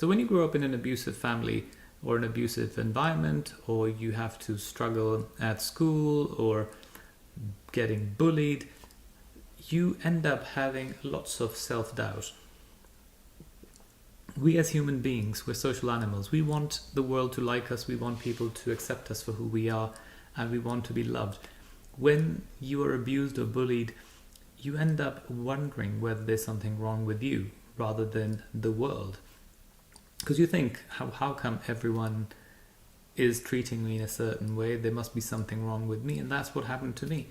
So when you grow up in an abusive family or an abusive environment, or you have to struggle at school or getting bullied, you end up having lots of self-doubt. We as human beings, we're social animals. We want the world to like us. We want people to accept us for who we are, and we want to be loved. When you are abused or bullied, you end up wondering whether there's something wrong with you rather than the world. Because you think, how come everyone is treating me in a certain way? There must be something wrong with me. And that's what happened to me.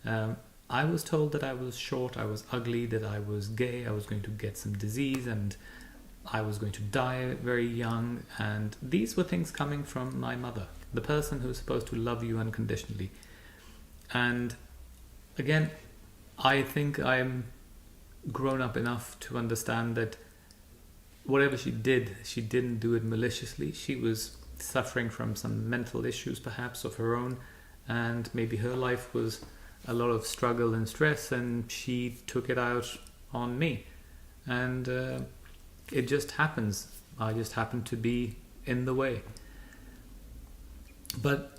I was told that I was short, I was ugly, that I was gay, I was going to get some disease, and I was going to die very young. And these were things coming from my mother, the person who's supposed to love you unconditionally. And again, I think I'm grown up enough to understand that whatever she did, she didn't do it maliciously. She was suffering from some mental issues perhaps of her own, and maybe her life was a lot of struggle and stress, and she took it out on me. And it just happens. I just happened to be in the way. But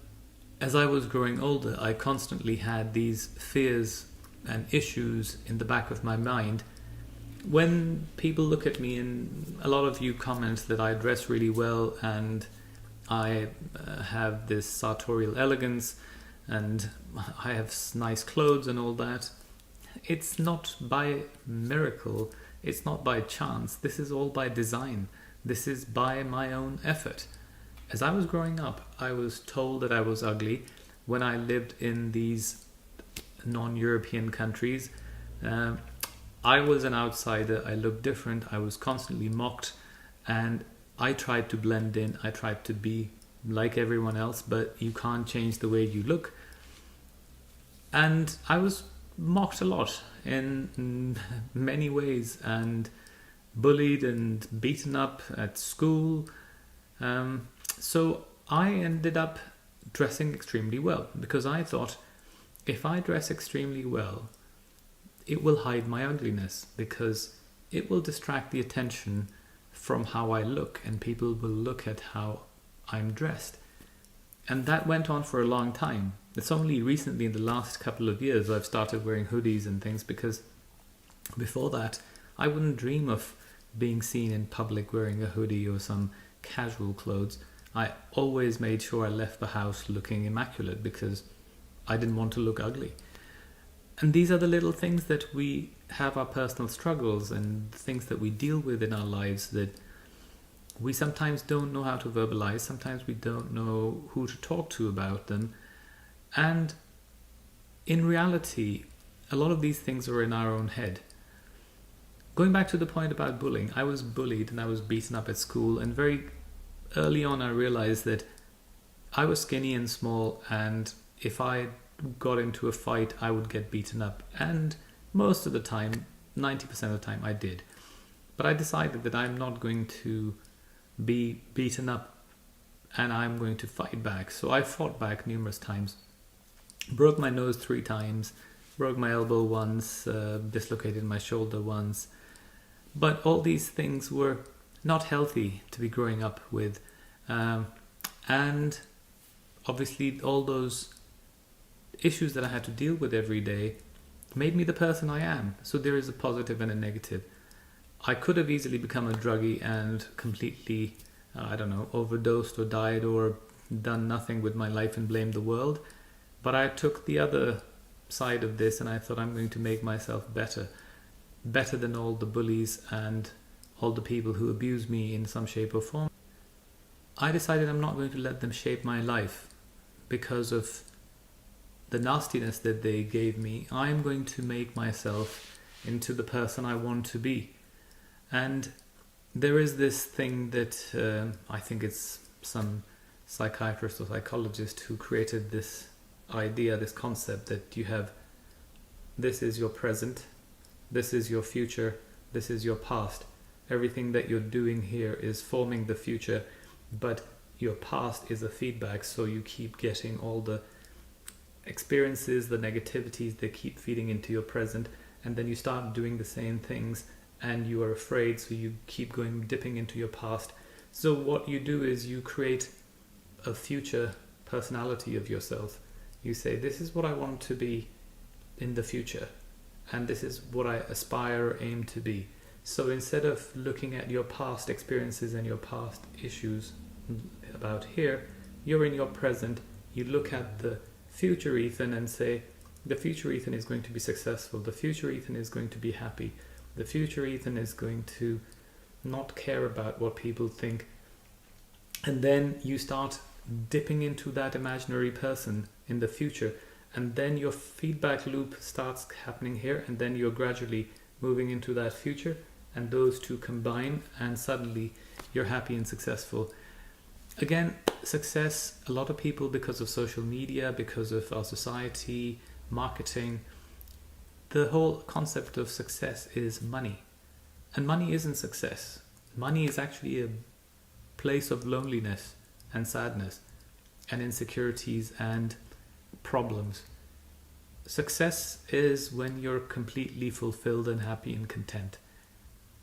as I was growing older, I constantly had these fears and issues in the back of my mind. When people look at me, and a lot of you comment that I dress really well and I have this sartorial elegance and I have nice clothes and all that, it's not by miracle, it's not by chance. This is all by design. This is by my own effort. As I was growing up, I was told that I was ugly. When I lived in these non-European countries, I was an outsider. I looked different. I was constantly mocked, and I tried to blend in. I tried to be like everyone else, but you can't change the way you look. And I was mocked a lot in many ways, and bullied and beaten up at school. So I ended up dressing extremely well, because I thought, if I dress extremely well, it will hide my ugliness, because it will distract the attention from how I look, and people will look at how I'm dressed. And that went on for a long time. It's only recently, in the last couple of years, I've started wearing hoodies and things, because before that, I wouldn't dream of being seen in public wearing a hoodie or some casual clothes. I always made sure I left the house looking immaculate, because I didn't want to look ugly. And these are the little things that we have, our personal struggles and things that we deal with in our lives, that we sometimes don't know how to verbalize. Sometimes we don't know who to talk to about them. And in reality, a lot of these things are in our own head. Going back to the point about bullying, I was bullied and I was beaten up at school, and very early on I realized that I was skinny and small, and if I got into a fight, I would get beaten up. And most of the time, 90% of the time, I did. But I decided that I'm not going to be beaten up, and I'm going to fight back. So I fought back numerous times. Broke my nose 3 times, broke my elbow once, dislocated my shoulder once. But all these things were not healthy to be growing up with. And obviously all those issues that I had to deal with every day made me the person I am. So there is a positive and a negative. I could have easily become a druggie and completely, overdosed or died or done nothing with my life and blamed the world. But I took the other side of this, and I thought, I'm going to make myself better than all the bullies and all the people who abuse me in some shape or form. I decided I'm not going to let them shape my life because of the nastiness that they gave me. I'm going to make myself into the person I want to be. And there is this thing that I think it's some psychiatrist or psychologist who created this idea, this concept that you have, this is your present, this is your future, this is your past. Everything that you're doing here is forming the future, but your past is a feedback, so you keep getting all the experiences, the negativities, they keep feeding into your present, and then you start doing the same things, and you are afraid, so you keep going, dipping into your past. So what you do is you create a future personality of yourself. You say, this is what I want to be in the future, and this is what I aspire or aim to be. So instead of looking at your past experiences and your past issues about here, you're in your present. You look at the future Ethan and say, the future Ethan is going to be successful. The future Ethan is going to be happy. The future Ethan is going to not care about what people think. And then you start dipping into that imaginary person in the future, and then your feedback loop starts happening here, and then you're gradually moving into that future, and those two combine, and suddenly you're happy and successful. Again, success, a lot of people, because of social media, because of our society, marketing, the whole concept of success is money. And money isn't success. Money is actually a place of loneliness and sadness and insecurities and problems. Success is when you're completely fulfilled and happy and content.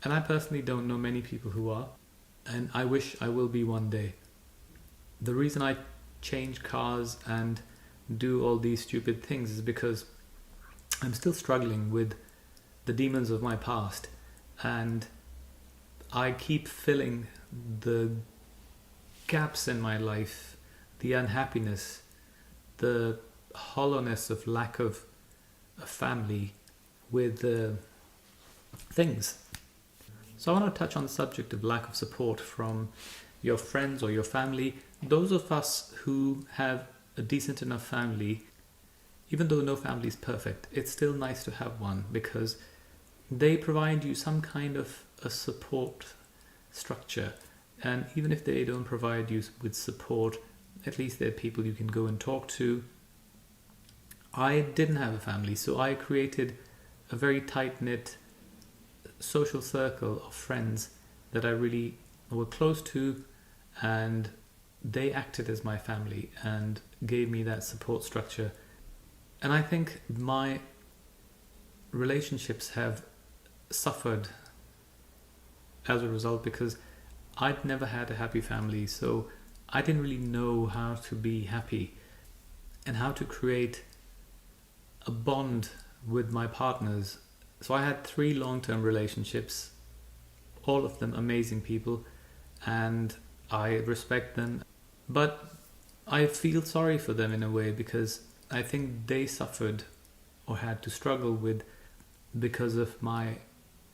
And I personally don't know many people who are, and I wish I will be one day. The reason I change cars and do all these stupid things is because I'm still struggling with the demons of my past, and I keep filling the gaps in my life, the unhappiness, the hollowness of lack of a family with things. So I want to touch on the subject of lack of support from your friends or your family. Those of us who have a decent enough family, even though no family is perfect, it's still nice to have one, because they provide you some kind of a support structure. And even if they don't provide you with support, at least they're people you can go and talk to. I didn't have a family, so I created a very tight-knit social circle of friends that I really were close to, and they acted as my family and gave me that support structure. And I think my relationships have suffered as a result, because I'd never had a happy family, so I didn't really know how to be happy and how to create a bond with my partners. So I had 3 long-term relationships, all of them amazing people, and I respect them. But I feel sorry for them in a way, because I think they suffered or had to struggle with because of my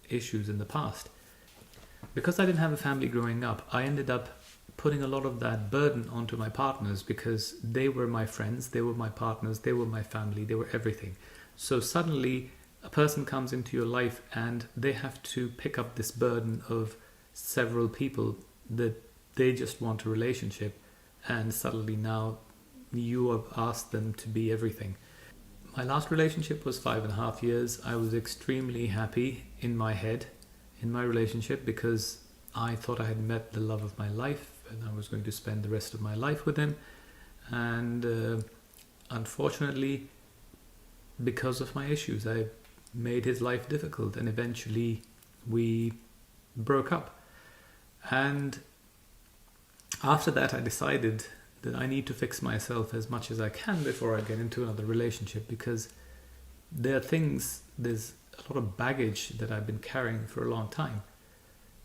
issues in the past. Because I didn't have a family growing up, I ended up putting a lot of that burden onto my partners, because they were my friends, they were my partners, they were my family, they were everything. So suddenly a person comes into your life and they have to pick up this burden of several people that they just want a relationship, and suddenly now you have asked them to be everything. My last relationship was 5.5 years. I was extremely happy in my head in my relationship, because I thought I had met the love of my life and I was going to spend the rest of my life with him. And unfortunately, because of my issues, I made his life difficult, and eventually we broke up. And after that, I decided that I need to fix myself as much as I can before I get into another relationship, because there's a lot of baggage that I've been carrying for a long time.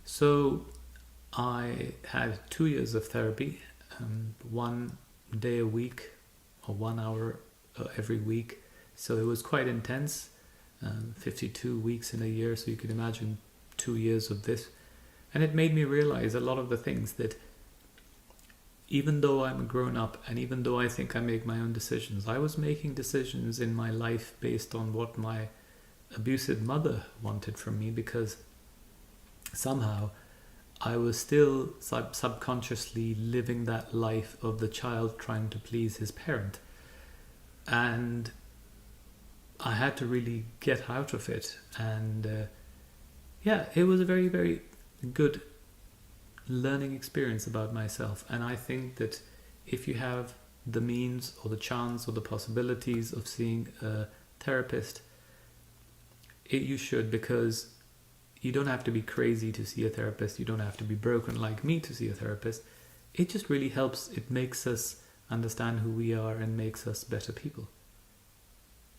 So I had 2 years of therapy, 1 day a week or 1 hour every week. So it was quite intense, 52 weeks in a year. So you can imagine 2 years of this. And it made me realize a lot of the things that, even though I'm a grown up and even though I think I make my own decisions, I was making decisions in my life based on what my abusive mother wanted from me, because somehow I was still subconsciously living that life of the child trying to please his parent. And I had to really get out of it. And it was a very, very good learning experience about myself. And I think that if you have the means or the chance or the possibilities of seeing a therapist, you should, because You don't have to be crazy to see a therapist. You don't have to be broken like me to see a therapist. It just really helps. It makes us understand who we are and makes us better people.